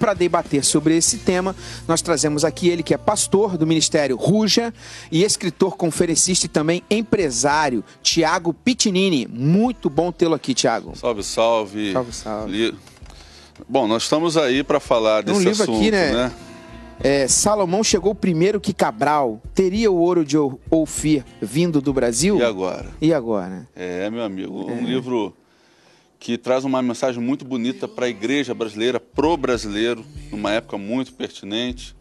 para debater sobre esse tema, nós trazemos aqui ele que é pastor do Ministério Ruja e escritor, conferencista e também empresário, Tiago Pitinini. Muito bom tê-lo aqui, Tiago. Salve, salve. Salve, salve. Bom, nós estamos aí para falar desse livro assunto, aqui, né? Salomão chegou primeiro que Cabral. Teria o ouro de Ofir vindo do Brasil? E agora? E agora? Meu amigo, um livro que traz uma mensagem muito bonita para a igreja brasileira, pro brasileiro, numa época muito pertinente,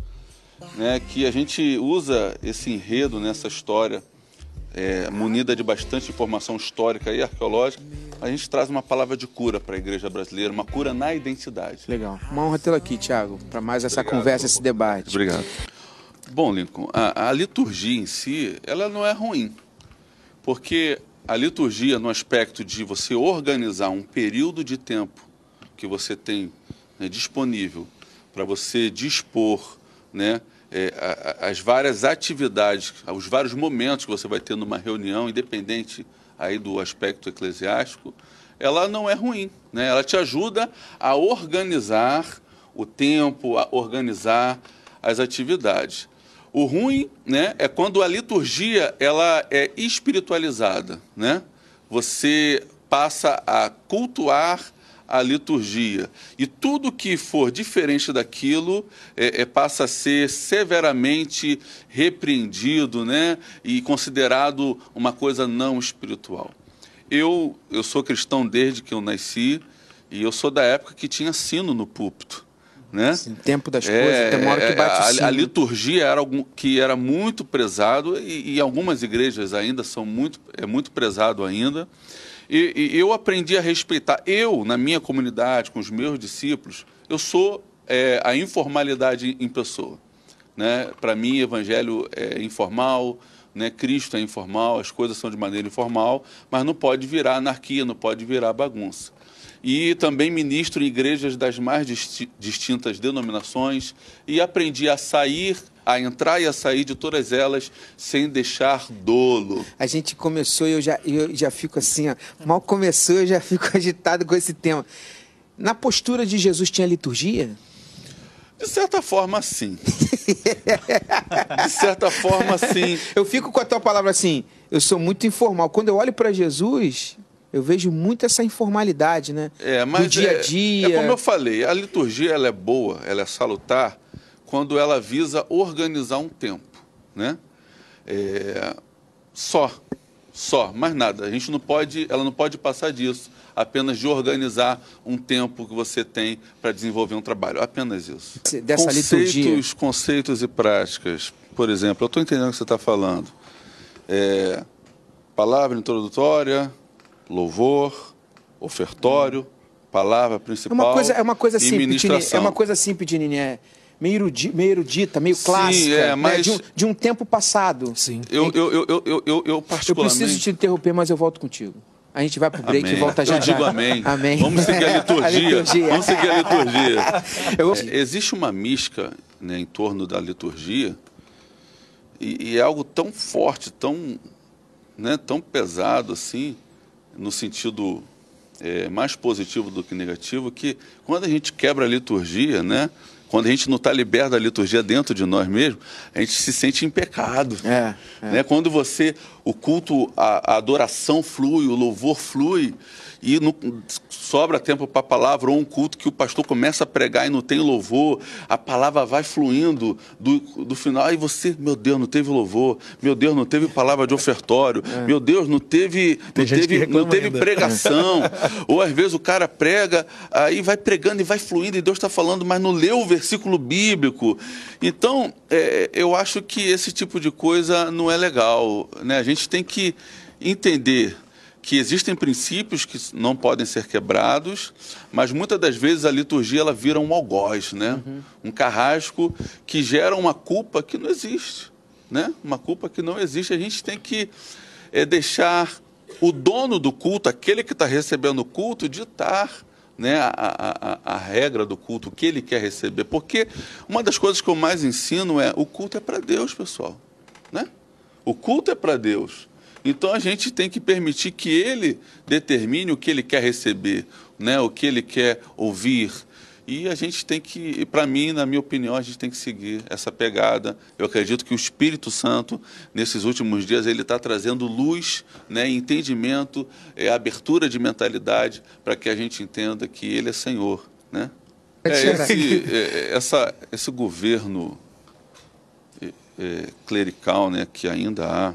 né, que a gente usa esse enredo nessa história, munida de bastante informação histórica e arqueológica. A gente traz uma palavra de cura para a igreja brasileira, uma cura na identidade. Legal. Uma honra tê-lo aqui, Tiago, para mais essa conversa, esse debate. Obrigado. Bom, Lincoln, a liturgia em si, ela não é ruim, porque a liturgia, no aspecto de você organizar um período de tempo que você tem, né, disponível para você dispor, né, as várias atividades, os vários momentos que você vai ter numa reunião, independente aí do aspecto eclesiástico, ela não é ruim, né? Ela te ajuda a organizar o tempo, a organizar as atividades. O ruim, né, é quando a liturgia ela é espiritualizada, né? Você passa a cultuar a liturgia e tudo que for diferente daquilo passa a ser severamente repreendido, né, e considerado uma coisa não espiritual. Eu sou cristão desde que eu nasci e eu sou da época que tinha sino no púlpito. Né? Sim, tempo das coisas, tem uma hora que bate o sino. A liturgia era algo que era muito prezado e algumas igrejas ainda são muito prezado ainda. E eu aprendi a respeitar. Eu, na minha comunidade, com os meus discípulos, eu sou a informalidade em pessoa. Né? Para mim, evangelho é informal, né? Cristo é informal, as coisas são de maneira informal, mas não pode virar anarquia, não pode virar bagunça. E também ministro em igrejas das mais distintas denominações e aprendi a entrar e a sair de todas elas sem deixar dolo. A gente começou e eu já fico assim, ó, mal começou eu já fico agitado com esse tema. Na postura de Jesus tinha liturgia? De certa forma, sim. De certa forma, sim. Eu fico com a tua palavra assim, eu sou muito informal. Quando eu olho para Jesus, eu vejo muito essa informalidade, né? Mas do dia a dia. Como eu falei, a liturgia ela é boa, ela é salutar quando ela visa organizar um tempo, né? Só, mais nada. Ela não pode passar disso, apenas de organizar um tempo que você tem para desenvolver um trabalho, apenas isso. Dessa liturgia. Conceitos e práticas. Por exemplo, eu estou entendendo o que você está falando. Palavra introdutória, louvor, ofertório, palavra principal é uma coisa e assim, ministração. É uma coisa assim, Pitinini, meio erudita, meio clássica, mas né? de um tempo passado. Sim. Eu particularmente... Eu preciso te interromper, mas eu volto contigo. A gente vai para o break e volta já. Eu digo amém. Amém. Vamos seguir a liturgia. Vamos seguir a liturgia. Existe uma mística, né, em torno da liturgia e é algo tão forte, tão pesado assim, no sentido mais positivo do que negativo, que quando a gente quebra a liturgia, né, quando a gente não está liberto da liturgia dentro de nós mesmos, a gente se sente em pecado. Né? Quando o culto, a adoração flui, o louvor flui, e não sobra tempo para a palavra, ou um culto que o pastor começa a pregar e não tem louvor, a palavra vai fluindo do final, e você, meu Deus, não teve louvor, meu Deus, não teve palavra de ofertório, meu Deus, não teve pregação, ou às vezes o cara prega, aí vai pregando e vai fluindo, e Deus está falando, mas não leu o versículo bíblico. Então, eu acho que esse tipo de coisa não é legal, né? A gente tem que entender que existem princípios que não podem ser quebrados, mas muitas das vezes a liturgia ela vira um algoz, né? Um carrasco que gera uma culpa que não existe, né? Uma culpa que não existe. A gente tem que deixar o dono do culto, aquele que está recebendo o culto, ditar, né, a regra do culto, o que ele quer receber. Porque uma das coisas que eu mais ensino o culto é para Deus, pessoal, né? O culto é para Deus. Então, a gente tem que permitir que ele determine o que ele quer receber, né? O que ele quer ouvir. E a gente tem que, para mim, na minha opinião, a gente tem que seguir essa pegada. Eu acredito que o Espírito Santo, nesses últimos dias, ele está trazendo luz, né, entendimento, abertura de mentalidade, para que a gente entenda que Ele é Senhor, né? Esse governo clerical, né, que ainda há,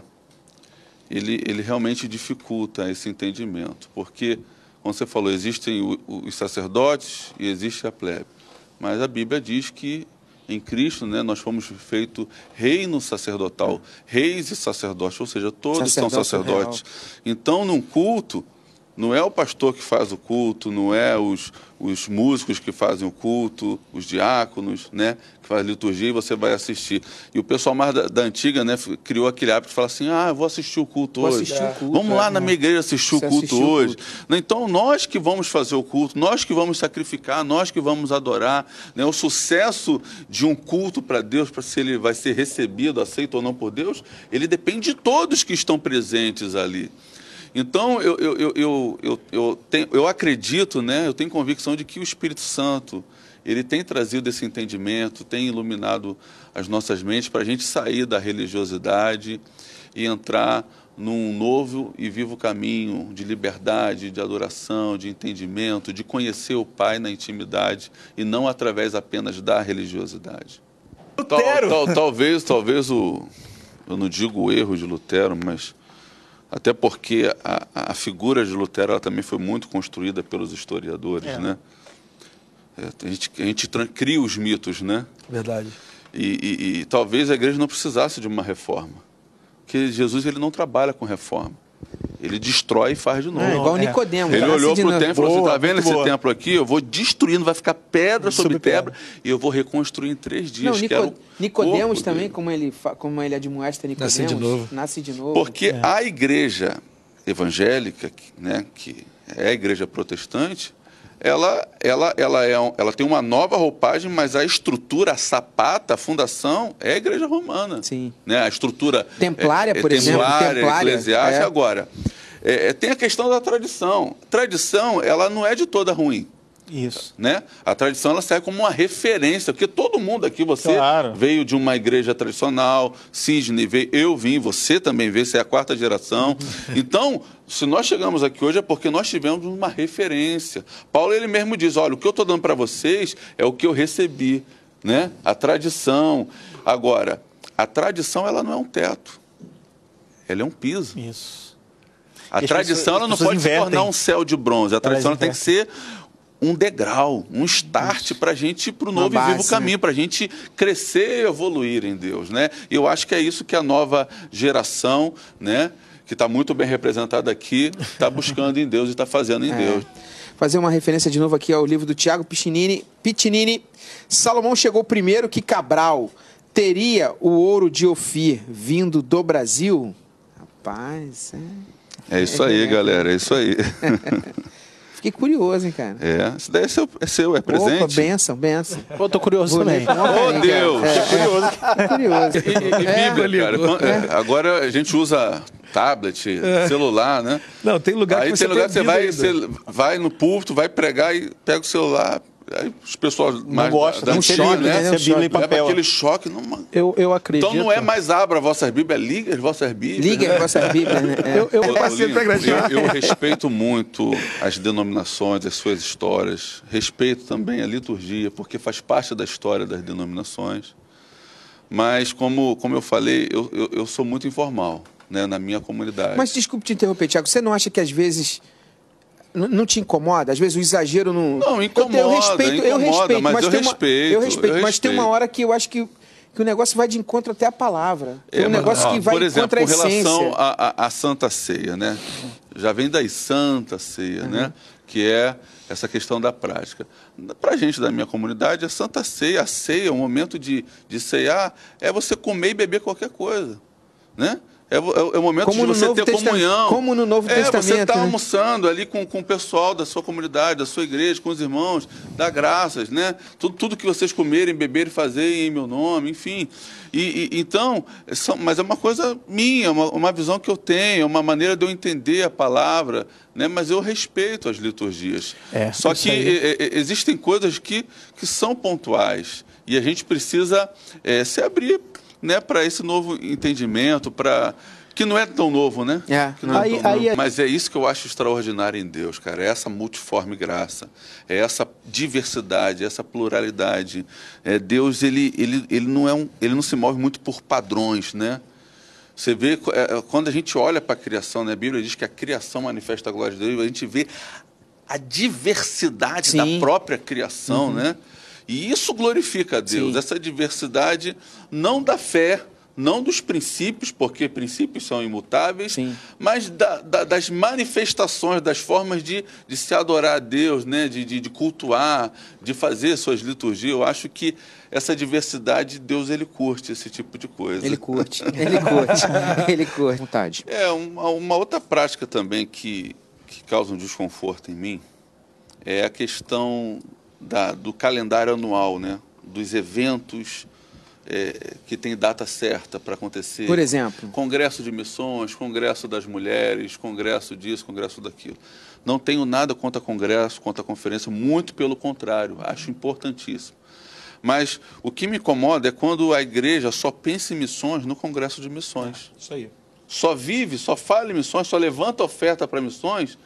ele realmente dificulta esse entendimento, porque, como você falou, existem os sacerdotes e existe a plebe, mas a Bíblia diz que em Cristo, né, nós fomos feitos reino sacerdotal, reis e sacerdotes, ou seja, todos são sacerdotes. Real. Então, num culto, não é o pastor que faz o culto, não é os músicos que fazem o culto, os diáconos, né, que fazem a liturgia, e você vai assistir. E o pessoal mais da antiga, né, criou aquele hábito de falar assim, eu vou assistir o culto hoje. Vamos lá na minha igreja assistir o culto hoje. Então, nós que vamos fazer o culto, nós que vamos sacrificar, nós que vamos adorar, né, o sucesso de um culto para Deus, para se ele vai ser recebido, aceito ou não por Deus, ele depende de todos que estão presentes ali. Então, eu acredito, né, eu tenho convicção de que o Espírito Santo, ele tem trazido esse entendimento, tem iluminado as nossas mentes para a gente sair da religiosidade e entrar num novo e vivo caminho de liberdade, de adoração, de entendimento, de conhecer o Pai na intimidade e não através apenas da religiosidade. Talvez eu não digo o erro de Lutero, mas até porque a figura de Lutero ela também foi muito construída pelos historiadores, né? A gente cria os mitos, né? Verdade. E talvez a igreja não precisasse de uma reforma, porque Jesus ele não trabalha com reforma. Ele destrói e faz de novo. Igual Nicodemos. Ele olhou para o templo e falou assim, está vendo esse templo aqui? Eu vou destruindo, vai ficar pedra sobre pedra e eu vou reconstruir em 3 dias. Nicodemos também, como ele admoesta Nicodemos, nasce de novo. Porque a igreja evangélica, né, que é a igreja protestante, ela tem uma nova roupagem, mas a estrutura, a sapata, a fundação é a igreja romana. Sim. Né? A estrutura templária, por exemplo. Templária, eclesiástica. Agora, tem a questão da tradição. Tradição, ela não é de toda ruim. Isso. Né? A tradição ela serve como uma referência, porque todo mundo aqui, você veio de uma igreja tradicional, Sidney veio, eu vim, você também veio, você é a 4ª geração. Então, se nós chegamos aqui hoje é porque nós tivemos uma referência. Paulo ele mesmo diz, olha, o que eu estou dando para vocês é o que eu recebi, né? A tradição. Agora, a tradição ela não é um teto, ela é um piso. Isso. A tradição ela não pode se tornar um céu de bronze, a tradição ela tem que ser um degrau, um start para a gente ir para o novo e vivo caminho, para a gente crescer e evoluir em Deus, né? E eu acho que é isso que a nova geração, né, que está muito bem representada aqui, está buscando em Deus e está fazendo em Deus. Fazer uma referência de novo aqui ao livro do Tiago Piccinini. Salomão chegou primeiro que Cabral. Teria o ouro de Ofir vindo do Brasil? Rapaz, é isso aí, galera, é isso aí. Fiquei curioso, hein, cara. Isso daí é seu, é presente. Opa, benção. Pô, tô curioso também. Oh, Deus! Curioso. E Bíblia, cara, agora a gente usa tablet, celular, né? Não, tem lugar que você vai no púlpito, vai pregar e pega o celular. Aí os pessoas não gostam, não choque, né? Bíblia em papel. Aquele choque. Eu acredito. Então não é mais abra vossas Bíblias, liga as vossas Bíblias. Liga as vossas Bíblias, né? Eu respeito muito as denominações, as suas histórias. Respeito também a liturgia, porque faz parte da história das denominações. Mas, como eu falei, eu sou muito informal, né, na minha comunidade. Mas, desculpe te interromper, Tiago, você não acha que às vezes não te incomoda? Às vezes o exagero não... Não, incomoda, eu respeito, mas tem uma hora que eu acho que o negócio vai de encontro até a palavra. Tem um negócio que vai por exemplo, contra a essência. Com relação à Santa Ceia, né? Já vem da Santa Ceia, né? Que é essa questão da prática. Para a gente da minha comunidade, a Santa Ceia, a ceia, o momento de ceiar, é você comer e beber qualquer coisa, né? É o momento como de você ter comunhão. Como no Novo Testamento. Você está né? almoçando ali com o pessoal da sua comunidade, da sua igreja, com os irmãos, dá graças, né? Tudo que vocês comerem, beberem, fazerem em meu nome, enfim. Então, mas é uma coisa minha, uma visão que eu tenho, uma maneira de eu entender a palavra, né? Mas eu respeito as liturgias. Só que existem coisas que são pontuais e a gente precisa se abrir, né, para esse novo entendimento, que não é tão novo, né? Mas é isso que eu acho extraordinário em Deus, cara. É essa multiforme graça, é essa diversidade, essa pluralidade. Deus, ele não se move muito por padrões, né? Você vê, quando a gente olha para a criação, né? A Bíblia diz que a criação manifesta a glória de Deus, a gente vê a diversidade da própria criação, né? E isso glorifica a Deus, essa diversidade não da fé, não dos princípios, porque princípios são imutáveis, mas das manifestações, das formas de se adorar a Deus, né? de cultuar, de fazer suas liturgias. Eu acho que essa diversidade, Deus, ele curte esse tipo de coisa. Ele curte, ele curte. Vontade. Uma outra prática também que causa um desconforto em mim é a questão do calendário anual, né? Dos eventos que tem data certa para acontecer. Por exemplo? Congresso de Missões, Congresso das Mulheres, Congresso disso, Congresso daquilo. Não tenho nada contra congresso, contra conferência, muito pelo contrário, acho importantíssimo. Mas o que me incomoda é quando a igreja só pensa em missões no Congresso de Missões. Isso aí. Só vive, só fala em missões, só levanta oferta para missões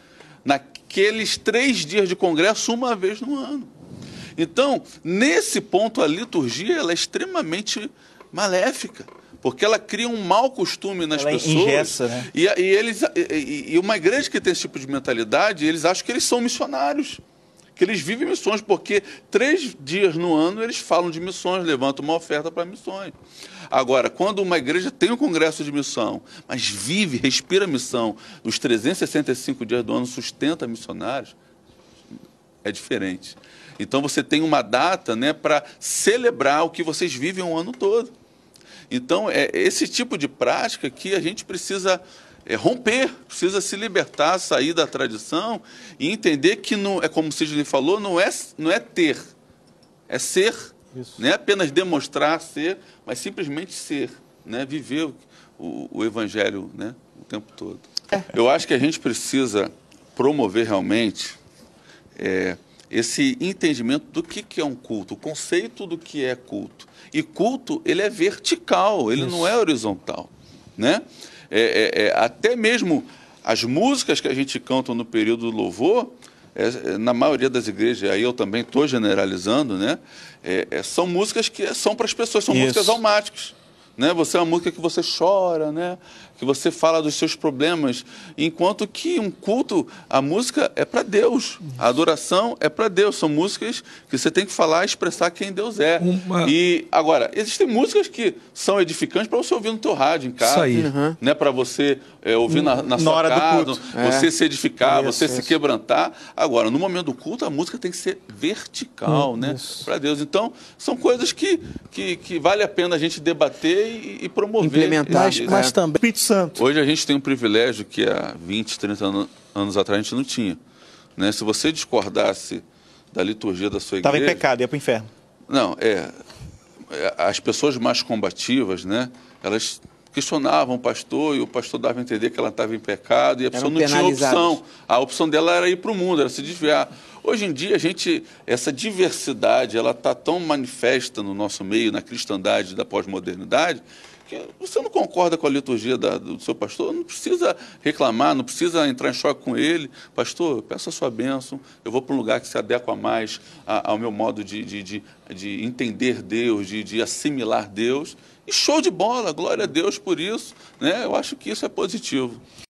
naqueles 3 dias de congresso, uma vez no ano. Então, nesse ponto, a liturgia ela é extremamente maléfica, porque ela cria um mau costume nas pessoas. Engessa, né? E uma igreja que tem esse tipo de mentalidade, eles acham que eles são missionários, que eles vivem missões, porque 3 dias no ano eles falam de missões, levantam uma oferta para missões. Agora, quando uma igreja tem um congresso de missão, mas vive, respira missão, os 365 dias do ano sustenta missionários, é diferente. Então você tem uma data, né, para celebrar o que vocês vivem um ano todo. Então é esse tipo de prática que a gente precisa romper, precisa se libertar, sair da tradição e entender que não é como o Sidney falou, não é ter, é ser. Isso. Não é apenas demonstrar ser, mas simplesmente ser, né, viver o evangelho, né, o tempo todo. Eu acho que a gente precisa promover realmente esse entendimento do que é um culto, o conceito do que é culto. E culto, ele é vertical, ele não é horizontal, né? Até mesmo as músicas que a gente canta no período do louvor, na maioria das igrejas, aí eu também estou generalizando, né? São músicas que são para as pessoas, são músicas almáticas. Né? Você é uma música que você chora, né? Que você fala dos seus problemas, enquanto que um culto, a música é para Deus, a adoração é para Deus, são músicas que você tem que falar e expressar quem Deus é. E agora, existem músicas que são edificantes para você ouvir no teu rádio em casa, né? Para você ouvir na sua hora casa, do culto. você se edificar, você se quebrantar. Agora, no momento do culto, a música tem que ser vertical, né? Para Deus. Então, são coisas que vale a pena a gente debater e promover. Implementar. Mas também Espírito Santo. Hoje a gente tem um privilégio que há 20, 30 anos atrás a gente não tinha. Né? Se você discordasse da liturgia da sua igreja... Estava em pecado, ia para o inferno. Não, as pessoas mais combativas, né? Elas questionavam o pastor e o pastor dava a entender que ela estava em pecado e a pessoa não tinha opção. A opção dela era ir para o mundo, era se desviar. Hoje em dia, essa diversidade, ela está tão manifesta no nosso meio, na cristandade da pós-modernidade, que você não concorda com a liturgia do seu pastor, não precisa reclamar, não precisa entrar em choque com ele. Pastor, peço a sua bênção, eu vou para um lugar que se adequa mais ao meu modo de entender Deus, de assimilar Deus. E show de bola, glória a Deus por isso. Né? Eu acho que isso é positivo.